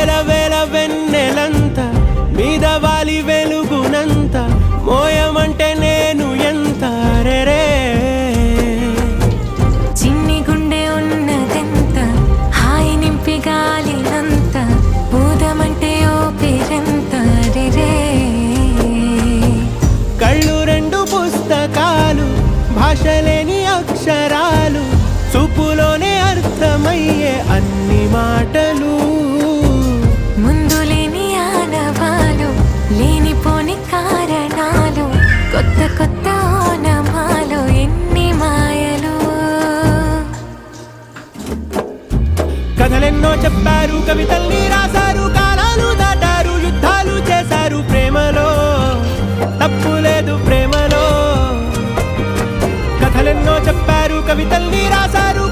వేల వేల వెన్నెలంత మీద వాలి వెలుగునంత మోయమంటే నేను ఎంత రే చిన్ని గుండె ఉన్నదెంత హాయి నింపి గాలినంత ఊదమంటే ఓ పేరెంత రే కళ్ళు రెండు పుస్తకాలు భాషలేని అక్షరాలు చూపులోనే అర్థమయ్యే అన్ని మాటలు ముందు లేని ఆనవాలు లేనిపోని కారణాలు కొత్త కొత్త ఓనమాలు ఎన్ని మాయలు కథలెన్నో చెప్పారు కవితల్ని రాశారు కాలాలు దాటారు యుద్ధాలు చేశారు ప్రేమలో తప్పు లేదు ప్రేమలో కథలెన్నో చెప్పారు కవితల్ని రాశారు